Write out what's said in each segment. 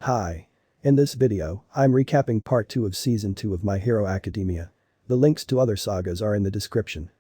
Hi. In this video, I'm recapping part 2 of season 2 of My Hero Academia. The links to other sagas are in the description.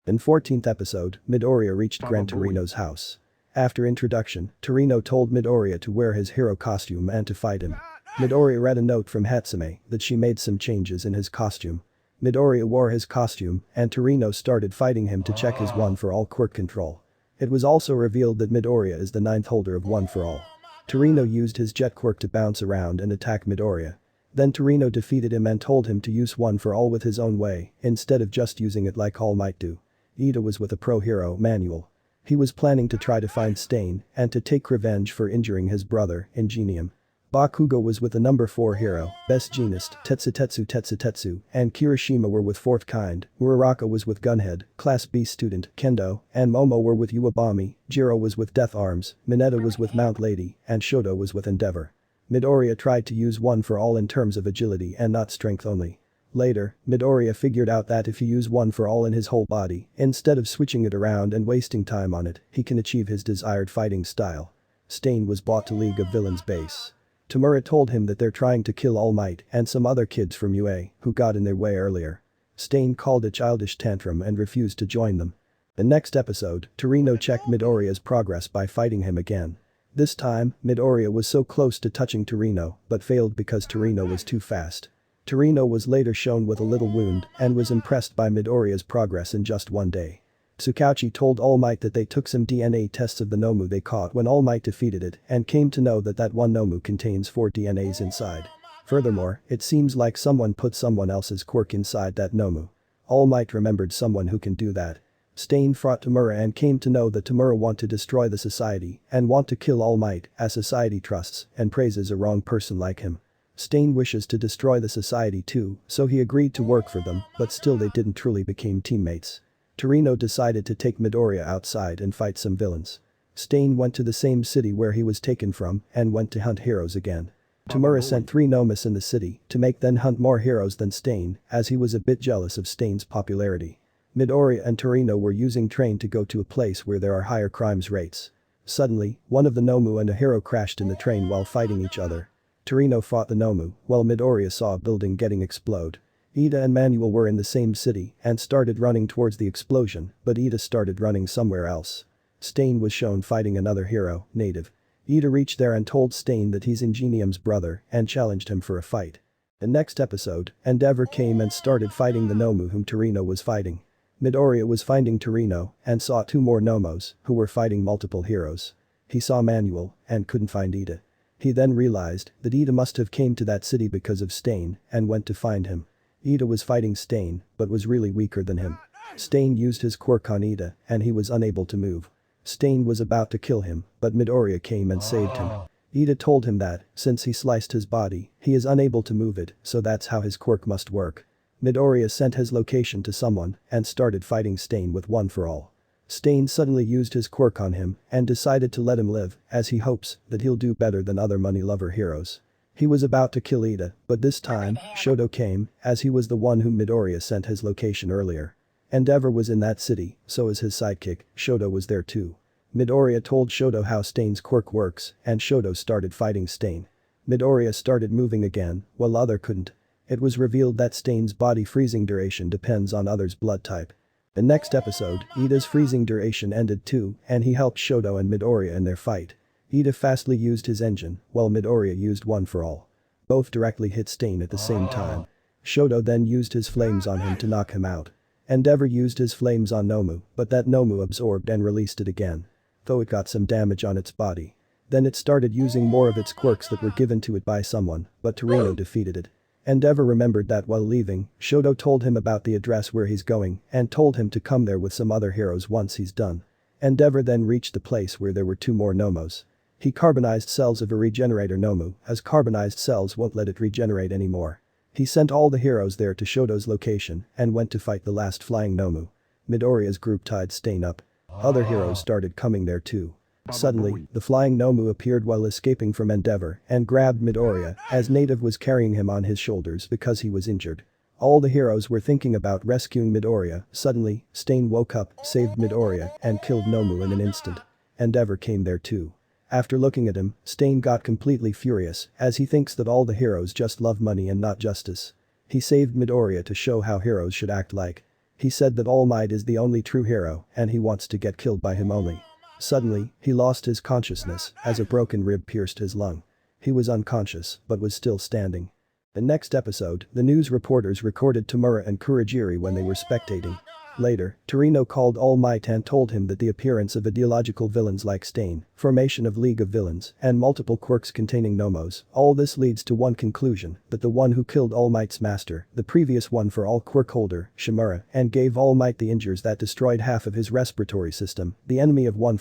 In 14th episode, Midoriya reached Gran Torino's house. After introduction, Torino told Midoriya to wear his hero costume and to fight him. Midoriya read a note from Hatsume that she made some changes in his costume. Midoriya wore his costume and Torino started fighting him to check his one-for-all quirk control. It was also revealed that Midoriya is the 9th holder of one-for-all. Torino used his jet quirk to bounce around and attack Midoriya. Then Torino defeated him and told him to use one-for-all with his own way instead of just using it like All Might do. Ida was with a pro hero, Manuel. He was planning to try to find Stain and to take revenge for injuring his brother, Ingenium. Bakugo was with the number 4 hero, Best Jeanist, Tetsutetsu, and Kirishima were with 4th kind, Uraraka was with Gunhead, Class B student, Kendo, and Momo were with Uwabami, Jiro was with Death Arms, Mineta was with Mount Lady, and Shoto was with Endeavor. Midoriya tried to use one-for-all in terms of agility and not strength only. Later, Midoriya figured out that if he used one-for-all in his whole body, instead of switching it around and wasting time on it, he can achieve his desired fighting style. Stain was brought to League of Villains base. Tamura told him that they're trying to kill All Might and some other kids from UA who got in their way earlier. Stain called a childish tantrum and refused to join them. The next episode, Torino checked Midoriya's progress by fighting him again. This time, Midoriya was so close to touching Torino but failed because Torino was too fast. Torino was later shown with a little wound and was impressed by Midoriya's progress in just one day. Tsukauchi told All Might that they took some DNA tests of the Nomu they caught when All Might defeated it and came to know that one Nomu contains 4 DNAs inside. Furthermore, it seems like someone put someone else's quirk inside that Nomu. All Might remembered someone who can do that. Stain fought Tamura and came to know that Tamura want to destroy the society and want to kill All Might as society trusts and praises a wrong person like him. Stain wishes to destroy the society too, so he agreed to work for them, but still they didn't truly become teammates. Torino decided to take Midoriya outside and fight some villains. Stain went to the same city where he was taken from and went to hunt heroes again. Tamura sent 3 Nomus in the city to make them hunt more heroes than Stain as he was a bit jealous of Stain's popularity. Midoriya and Torino were using train to go to a place where there are higher crimes rates. Suddenly, one of the Nomu and a hero crashed in the train while fighting each other. Torino fought the Nomu while Midoriya saw a building getting explode. Ida and Manuel were in the same city and started running towards the explosion, but Ida started running somewhere else. Stain was shown fighting another hero, Native. Ida reached there and told Stain that he's Ingenium's brother and challenged him for a fight. The next episode, Endeavor came and started fighting the Nomu whom Torino was fighting. Midoriya was finding Torino and saw 2 more Nomos who were fighting multiple heroes. He saw Manuel and couldn't find Ida. He then realized that Ida must have came to that city because of Stain and went to find him. Ida was fighting Stain but was really weaker than him. Stain used his quirk on Ida and he was unable to move. Stain was about to kill him but Midoriya came and saved him. Ida told him that, since he sliced his body, he is unable to move it, so that's how his quirk must work. Midoriya sent his location to someone and started fighting Stain with one-for-all. Stain suddenly used his quirk on him and decided to let him live as he hopes that he'll do better than other money-lover heroes. He was about to kill Ida, but this time, Shoto came, as he was the one whom Midoriya sent his location earlier. Endeavor was in that city, so is his sidekick, Shoto was there too. Midoriya told Shoto how Stain's quirk works, and Shoto started fighting Stain. Midoriya started moving again, while other couldn't. It was revealed that Stain's body freezing duration depends on others' blood type. The next episode, Ida's freezing duration ended too, and he helped Shoto and Midoriya in their fight. Ida fastly used his engine, while Midoriya used one-for-all. Both directly hit Stain at the same time. Shoto then used his flames on him to knock him out. Endeavor used his flames on Nomu, but that Nomu absorbed and released it again. Though it got some damage on its body. Then it started using more of its quirks that were given to it by someone, but Torino defeated it. Endeavor remembered that while leaving, Shoto told him about the address where he's going and told him to come there with some other heroes once he's done. Endeavor then reached the place where there were 2 more Nomos. He carbonized cells of a regenerator Nomu as carbonized cells won't let it regenerate anymore. He sent all the heroes there to Shoto's location and went to fight the last flying Nomu. Midoriya's group tied Stain up. Other heroes started coming there too. Suddenly, the flying Nomu appeared while escaping from Endeavor and grabbed Midoriya as Native was carrying him on his shoulders because he was injured. All the heroes were thinking about rescuing Midoriya. Suddenly, Stain woke up, saved Midoriya, and killed Nomu in an instant. Endeavor came there too. After looking at him, Stain got completely furious, as he thinks that all the heroes just love money and not justice. He saved Midoriya to show how heroes should act like. He said that All Might is the only true hero, and he wants to get killed by him only. Suddenly, he lost his consciousness, as a broken rib pierced his lung. He was unconscious, but was still standing. The next episode, the news reporters recorded Tamura and Kurogiri when they were spectating. Later, Torino called All Might and told him that the appearance of ideological villains like Stain, formation of League of Villains, and multiple quirks containing nomos, all this leads to one conclusion, that the one who killed All Might's master, the previous one for all quirk holder, Shimura, and gave All Might the injures that destroyed half of his respiratory system, the enemy of All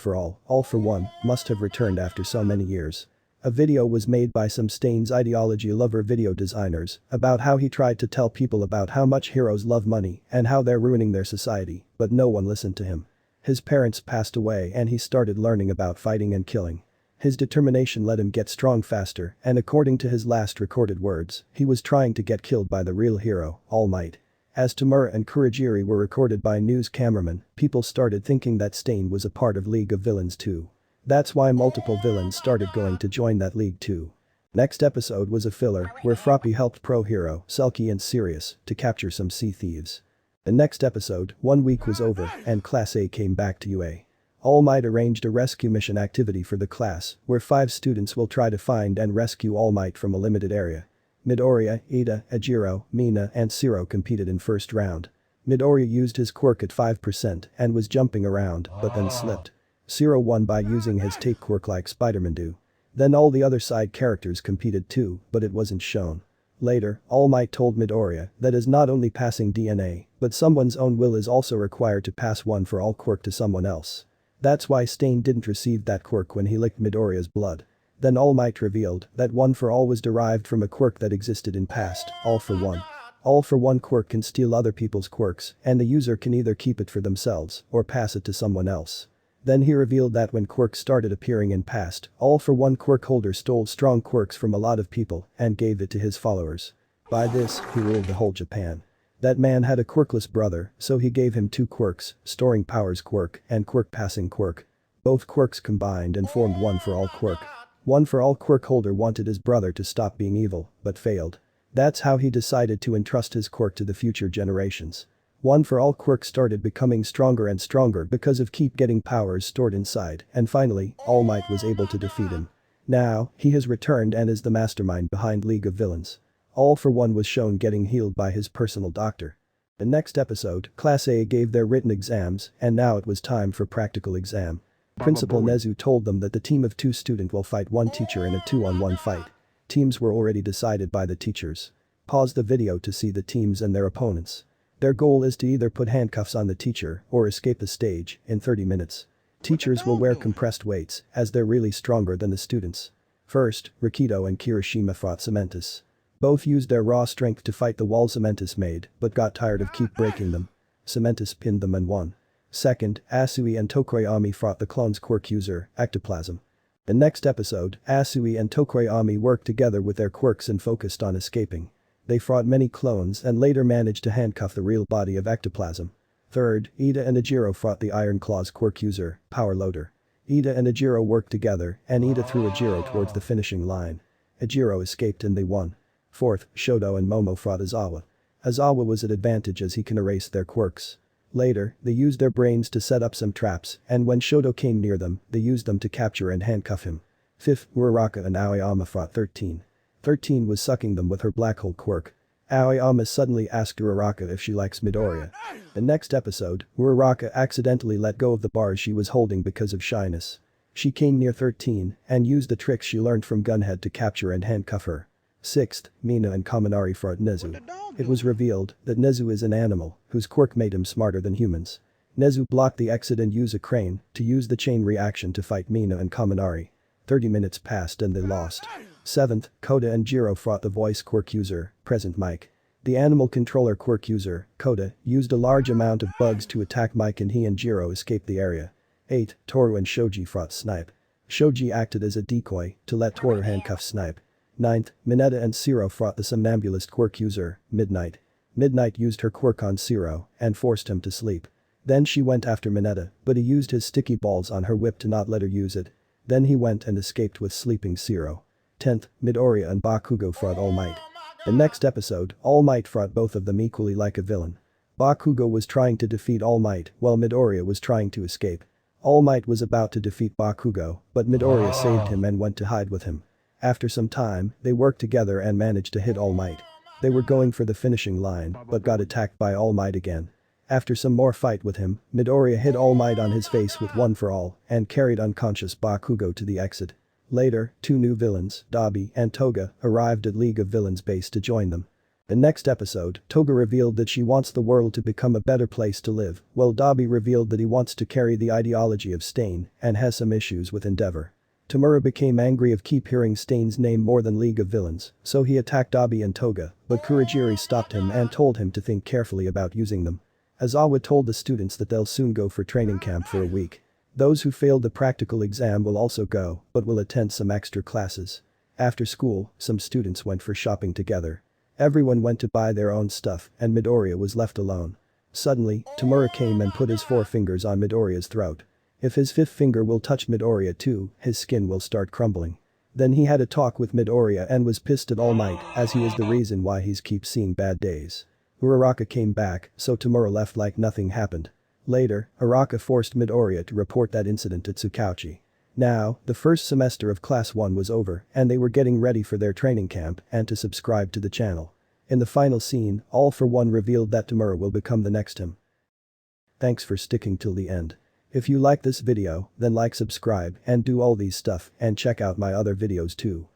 for One, must have returned after so many years. A video was made by some Stain's ideology lover video designers about how he tried to tell people about how much heroes love money and how they're ruining their society, but no one listened to him. His parents passed away and he started learning about fighting and killing. His determination let him get strong faster, and according to his last recorded words, he was trying to get killed by the real hero, All Might. As Tamura and Kurogiri were recorded by news cameramen, people started thinking that Stain was a part of League of Villains too. That's why multiple villains started going to join that league too. Next episode was a filler where Froppy helped pro hero, Sulky and Sirius, to capture some sea thieves. The next episode, 1 week was over and Class A came back to UA. All Might arranged a rescue mission activity for the class where 5 students will try to find and rescue All Might from a limited area. Midoriya, Ida, Ajiro, Mina and Zero competed in first round. Midoriya used his quirk at 5% and was jumping around but then slipped. Zero won by using his tape quirk like Spider-Man do. Then all the other side characters competed too, but it wasn't shown. Later, All Might told Midoriya that is not only passing DNA, but someone's own will is also required to pass one for all quirk to someone else. That's why Stain didn't receive that quirk when he licked Midoriya's blood. Then All Might revealed that one for all was derived from a quirk that existed in past, All for One. All for One quirk can steal other people's quirks, and the user can either keep it for themselves or pass it to someone else. Then he revealed that when quirks started appearing in past, All for One quirk holder stole strong quirks from a lot of people and gave it to his followers. By this, he ruled the whole Japan. That man had a quirkless brother, so he gave him 2 quirks, Storing Powers quirk and Quirk Passing quirk. Both quirks combined and formed One for All quirk. One for All quirk holder wanted his brother to stop being evil, but failed. That's how he decided to entrust his quirk to the future generations. One for All quirk started becoming stronger and stronger because of keep getting powers stored inside, and finally, All Might was able to defeat him. Now, he has returned and is the mastermind behind League of Villains. All for One was shown getting healed by his personal doctor. The next episode, Class A gave their written exams and now it was time for practical exam. Principal Nezu told them that the team of 2 students will fight 1 teacher in a 2-on-1 fight. Teams were already decided by the teachers. Pause the video to see the teams and their opponents. Their goal is to either put handcuffs on the teacher or escape the stage in 30 minutes. Teachers will wear compressed weights as they're really stronger than the students. First, Rikido and Kirishima fought Cementus. Both used their raw strength to fight the wall Cementus made but got tired of keep breaking them. Cementus pinned them and won. Second, Asui and Tokoyami fought the clone's quirk user, Ectoplasm. The next episode, Asui and Tokoyami worked together with their quirks and focused on escaping. They fought many clones and later managed to handcuff the real body of Ectoplasm. Third, Ida and Ajiro fought the Iron Claw's quirk user, Power Loader. Ida and Ajiro worked together and Ida threw Ajiro towards the finishing line. Ajiro escaped and they won. Fourth, Shoto and Momo fought Aizawa. Aizawa was at advantage as he can erase their quirks. Later, they used their brains to set up some traps and when Shoto came near them, they used them to capture and handcuff him. Fifth, Uraraka and Aoyama fought 13. 13 was sucking them with her black hole quirk. Aoyama suddenly asked Uraraka if she likes Midoriya. The next episode, Uraraka accidentally let go of the bars she was holding because of shyness. She came near 13 and used the tricks she learned from Gunhead to capture and handcuff her. Sixth, Mina and Kaminari fought Nezu. It was revealed that Nezu is an animal whose quirk made him smarter than humans. Nezu blocked the exit and used a crane to use the chain reaction to fight Mina and Kaminari. 30 minutes passed and they lost. 7th, Koda and Jiro fought the voice quirk user, Present Mike. The animal controller quirk user, Koda, used a large amount of bugs to attack Mike and he and Jiro escaped the area. 8th, Toru and Shoji fought Snipe. Shoji acted as a decoy to let Toru handcuff Snipe. 9th, Mineta and Zero fought the somnambulist quirk user, Midnight. Midnight used her quirk on Zero and forced him to sleep. Then she went after Mineta, but he used his sticky balls on her whip to not let her use it. Then he went and escaped with sleeping Zero. 10th, Midoriya and Bakugo fought All Might. The next episode, All Might fought both of them equally like a villain. Bakugo was trying to defeat All Might while Midoriya was trying to escape. All Might was about to defeat Bakugo, but Midoriya saved him and went to hide with him. After some time, they worked together and managed to hit All Might. They were going for the finishing line, but got attacked by All Might again. After some more fight with him, Midoriya hit All Might on his face with One for All and carried unconscious Bakugo to the exit. Later, two new villains, Dabi and Toga, arrived at League of Villains base to join them. The next episode, Toga revealed that she wants the world to become a better place to live, while Dabi revealed that he wants to carry the ideology of Stain and has some issues with Endeavor. Tamura became angry of keep hearing Stain's name more than League of Villains, so he attacked Dabi and Toga, but Kurogiri stopped him and told him to think carefully about using them. Aizawa told the students that they'll soon go for training camp for a week. Those who failed the practical exam will also go, but will attend some extra classes. After school, some students went for shopping together. Everyone went to buy their own stuff and Midoriya was left alone. Suddenly, Tamura came and put his 4 fingers on Midoriya's throat. If his 5th finger will touch Midoriya too, his skin will start crumbling. Then he had a talk with Midoriya and was pissed at All Might as he is the reason why he's keeps seeing bad days. Uraraka came back, so Tamura left like nothing happened. Later, Araka forced Midoriya to report that incident at Tsukauchi. Now, the first semester of Class 1 was over and they were getting ready for their training camp and to subscribe to the channel. In the final scene, All for One revealed that Tamura will become the next him. Thanks for sticking till the end. If you like this video, then like, subscribe and do all these stuff and check out my other videos too.